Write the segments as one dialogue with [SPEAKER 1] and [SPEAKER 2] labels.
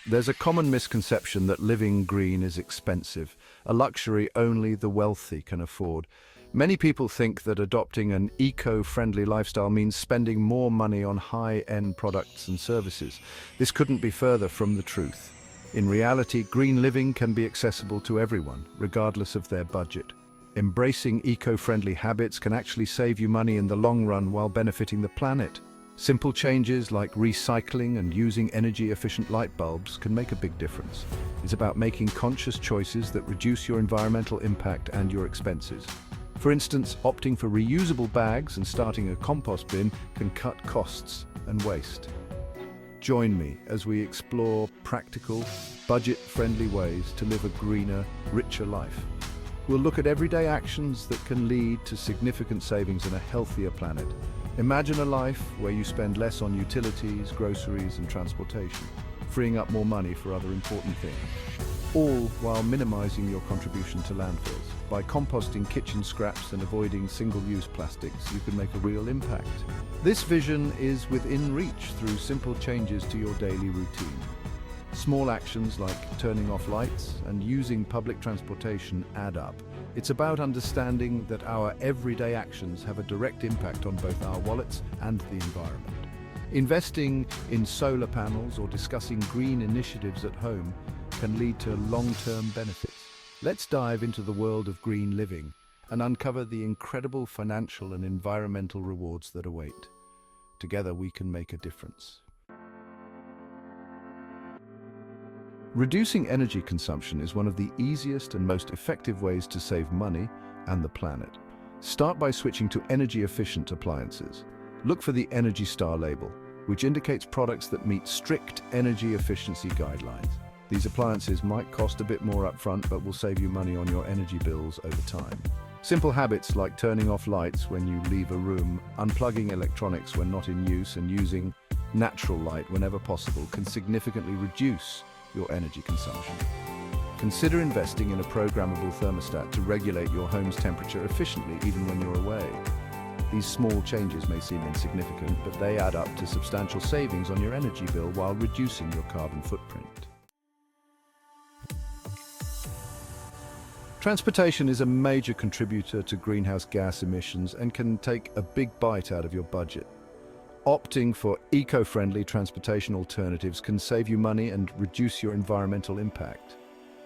[SPEAKER 1] There's a common misconception that living green is expensive, a luxury only the wealthy can afford. Many people think that adopting an eco-friendly lifestyle means spending more money on high-end products and services. This couldn't be further from the truth. In reality, green living can be accessible to everyone, regardless of their budget. Embracing eco-friendly habits can actually save you money in the long run while benefiting the planet. Simple changes like recycling and using energy-efficient light bulbs can make a big difference. It's about making conscious choices that reduce your environmental impact and your expenses. For instance, opting for reusable bags and starting a compost bin can cut costs and waste. Join me as we explore practical, budget-friendly ways to live a greener, richer life. We'll look at everyday actions that can lead to significant savings and a healthier planet. Imagine a life where you spend less on utilities, groceries, and transportation, freeing up more money for other important things, all while minimizing your contribution to landfills. By composting kitchen scraps and avoiding single-use plastics, you can make a real impact. This vision is within reach through simple changes to your daily routine. Small actions like turning off lights and using public transportation add up. It's about understanding that our everyday actions have a direct impact on both our wallets and the environment. Investing in solar panels or discussing green initiatives at home can lead to long-term benefits. Let's dive into the world of green living and uncover the incredible financial and environmental rewards that await. Together we can make a difference. Reducing energy consumption is one of the easiest and most effective ways to save money and the planet. Start by switching to energy-efficient appliances. Look for the Energy Star label, which indicates products that meet strict energy efficiency guidelines. These appliances might cost a bit more upfront, but will save you money on your energy bills over time. Simple habits like turning off lights when you leave a room, unplugging electronics when not in use, and using natural light whenever possible can significantly reduce your energy consumption. Consider investing in a programmable thermostat to regulate your home's temperature efficiently even when you're away. These small changes may seem insignificant, but they add up to substantial savings on your energy bill while reducing your carbon footprint. Transportation is a major contributor to greenhouse gas emissions and can take a big bite out of your budget. Opting for eco-friendly transportation alternatives can save you money and reduce your environmental impact.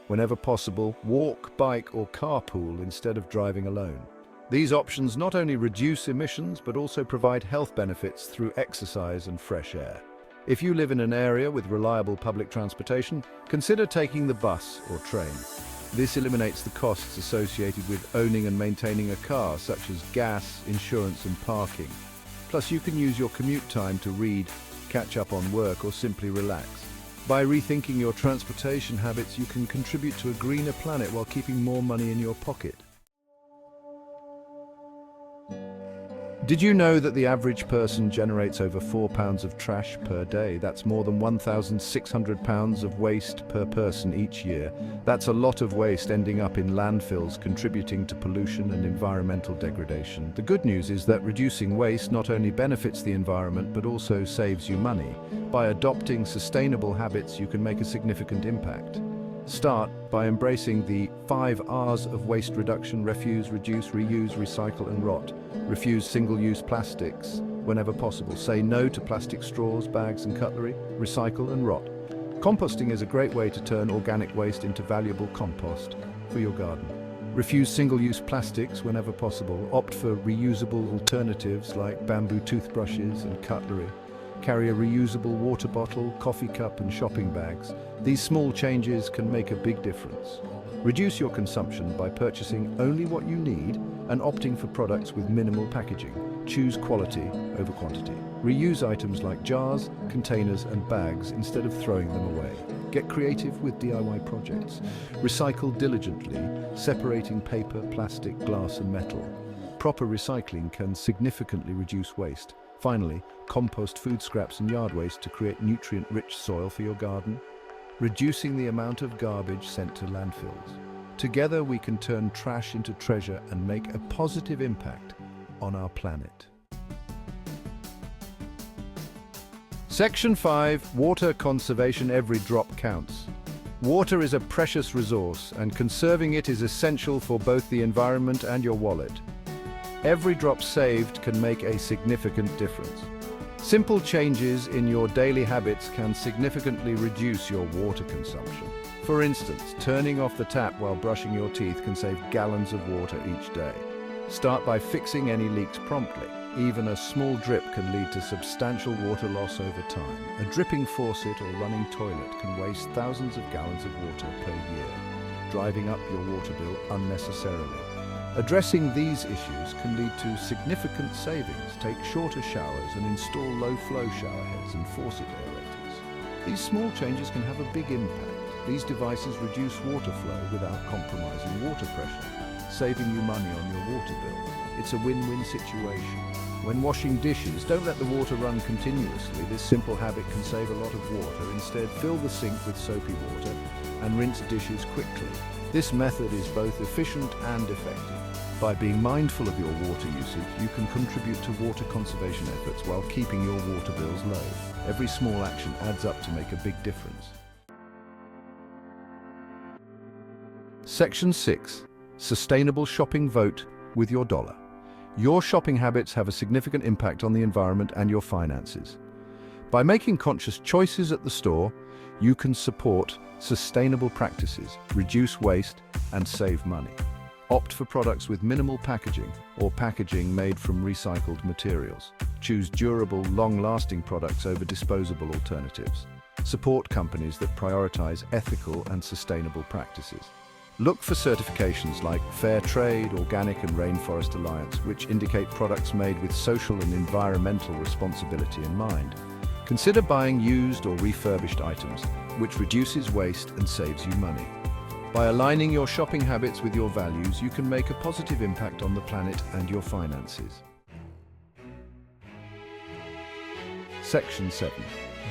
[SPEAKER 1] Whenever possible, walk, bike, or carpool instead of driving alone. These options not only reduce emissions, but also provide health benefits through exercise and fresh air. If you live in an area with reliable public transportation, consider taking the bus or train. This eliminates the costs associated with owning and maintaining a car, such as gas, insurance, and parking. Plus, you can use your commute time to read, catch up on work, or simply relax. By rethinking your transportation habits, you can contribute to a greener planet while keeping more money in your pocket. Did you know that the average person generates over 4 pounds of trash per day? That's more than 1,600 pounds of waste per person each year. That's a lot of waste ending up in landfills, contributing to pollution and environmental degradation. The good news is that reducing waste not only benefits the environment, but also saves you money. By adopting sustainable habits, you can make a significant impact. Start by embracing the 5 R's of waste reduction: refuse, reduce, reuse, recycle, and rot. Refuse single-use plastics whenever possible. Say no to plastic straws, bags, and cutlery. Recycle and rot. Composting is a great way to turn organic waste into valuable compost for your garden. Refuse single-use plastics whenever possible. Opt for reusable alternatives like bamboo toothbrushes and cutlery. Carry a reusable water bottle, coffee cup, and shopping bags. These small changes can make a big difference. Reduce your consumption by purchasing only what you need and opting for products with minimal packaging. Choose quality over quantity. Reuse items like jars, containers, and bags instead of throwing them away. Get creative with DIY projects. Recycle diligently, separating paper, plastic, glass, and metal. Proper recycling can significantly reduce waste. Finally, compost food scraps and yard waste to create nutrient-rich soil for your garden, reducing the amount of garbage sent to landfills. Together we can turn trash into treasure and make a positive impact on our planet. Section 5. Water conservation. Every drop counts. Water is a precious resource, and conserving it is essential for both the environment and your wallet. Every drop saved can make a significant difference. Simple changes in your daily habits can significantly reduce your water consumption. For instance, turning off the tap while brushing your teeth can save gallons of water each day. Start by fixing any leaks promptly. Even a small drip can lead to substantial water loss over time. A dripping faucet or running toilet can waste thousands of gallons of water per year, driving up your water bill unnecessarily. Addressing these issues can lead to significant savings. Take shorter showers and install low-flow shower heads and faucet aerators. These small changes can have a big impact. These devices reduce water flow without compromising water pressure, saving you money on your water bill. It's a win-win situation. When washing dishes, don't let the water run continuously. This simple habit can save a lot of water. Instead, fill the sink with soapy water and rinse dishes quickly. This method is both efficient and effective. By being mindful of your water usage, you can contribute to water conservation efforts while keeping your water bills low. Every small action adds up to make a big difference. Section 6. Sustainable shopping. Vote with your dollar. Your shopping habits have a significant impact on the environment and your finances. By making conscious choices at the store, you can support sustainable practices, reduce waste, and save money. Opt for products with minimal packaging or packaging made from recycled materials. Choose durable, long-lasting products over disposable alternatives. Support companies that prioritize ethical and sustainable practices. Look for certifications like Fair Trade, Organic and Rainforest Alliance, which indicate products made with social and environmental responsibility in mind. Consider buying used or refurbished items, which reduces waste and saves you money. By aligning your shopping habits with your values, you can make a positive impact on the planet and your finances. Section 7.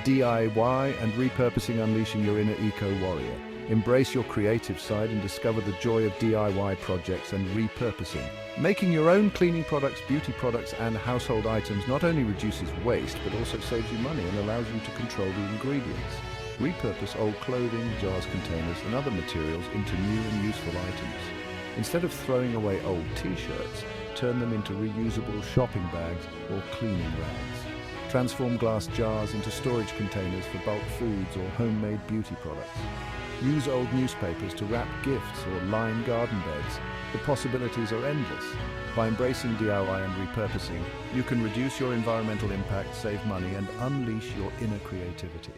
[SPEAKER 1] DIY and repurposing. Unleashing your inner eco-warrior. Embrace your creative side and discover the joy of DIY projects and repurposing. Making your own cleaning products, beauty products, and household items not only reduces waste, but also saves you money and allows you to control the ingredients. Repurpose old clothing, jars, containers, and other materials into new and useful items. Instead of throwing away old t-shirts, turn them into reusable shopping bags or cleaning rags. Transform glass jars into storage containers for bulk foods or homemade beauty products. Use old newspapers to wrap gifts or line garden beds. The possibilities are endless. By embracing DIY and repurposing, you can reduce your environmental impact, save money, and unleash your inner creativity.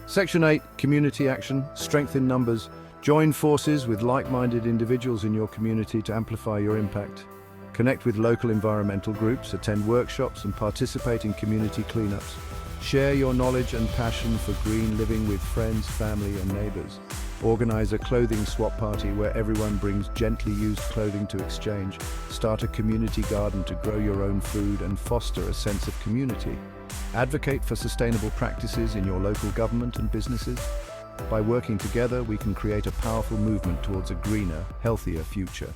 [SPEAKER 1] Section 8. Community action. Strength in numbers. Join forces with like-minded individuals in your community to amplify your impact. Connect with local environmental groups, attend workshops, and participate in community cleanups. Share your knowledge and passion for green living with friends, family, and neighbors. Organize a clothing swap party where everyone brings gently used clothing to exchange. Start a community garden to grow your own food and foster a sense of community. Advocate for sustainable practices in your local government and businesses. By working together, we can create a powerful movement towards a greener, healthier future.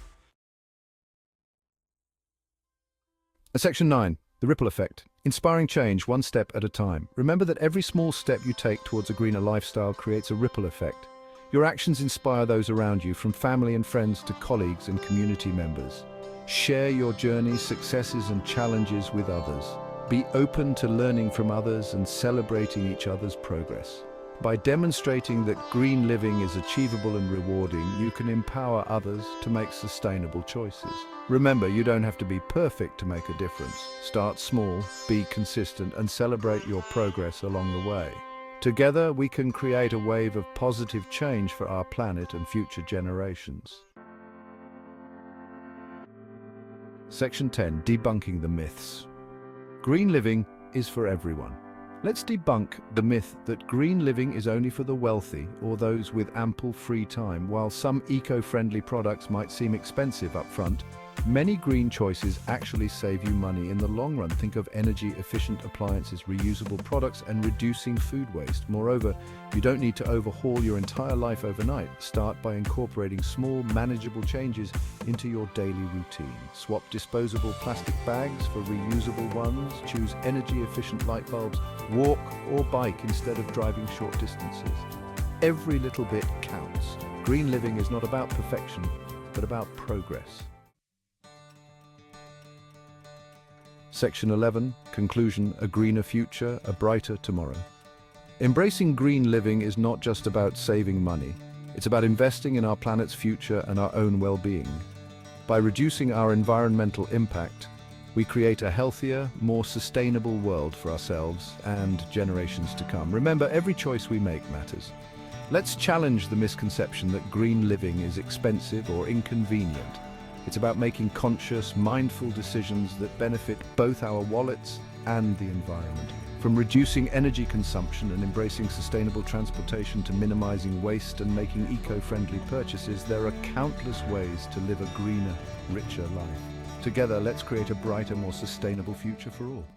[SPEAKER 1] Section 9. The ripple effect. Inspiring change one step at a time. Remember that every small step you take towards a greener lifestyle creates a ripple effect. Your actions inspire those around you, from family and friends to colleagues and community members. Share your journey, successes, and challenges with others. Be open to learning from others and celebrating each other's progress. By demonstrating that green living is achievable and rewarding, you can empower others to make sustainable choices. Remember, you don't have to be perfect to make a difference. Start small, be consistent, and celebrate your progress along the way. Together, we can create a wave of positive change for our planet and future generations. Section 10. Debunking the myths. Green living is for everyone. Let's debunk the myth that green living is only for the wealthy or those with ample free time. While some eco-friendly products might seem expensive up front, Many green choices actually save you money in the long run. Think of energy-efficient appliances, reusable products, and reducing food waste. Moreover, you don't need to overhaul your entire life overnight. Start by incorporating small, manageable changes into your daily routine. Swap disposable plastic bags for reusable ones. Choose energy-efficient light bulbs. Walk or bike instead of driving short distances. Every little bit counts. Green living is not about perfection, but about progress. Section 11, Conclusion, A Greener Future, A Brighter Tomorrow. Embracing green living is not just about saving money. It's about investing in our planet's future and our own well-being. By reducing our environmental impact, we create a healthier, more sustainable world for ourselves and generations to come. Remember, every choice we make matters. Let's challenge the misconception that green living is expensive or inconvenient. It's about making conscious, mindful decisions that benefit both our wallets and the environment. From reducing energy consumption and embracing sustainable transportation to minimizing waste and making eco-friendly purchases, there are countless ways to live a greener, richer life. Together, let's create a brighter, more sustainable future for all.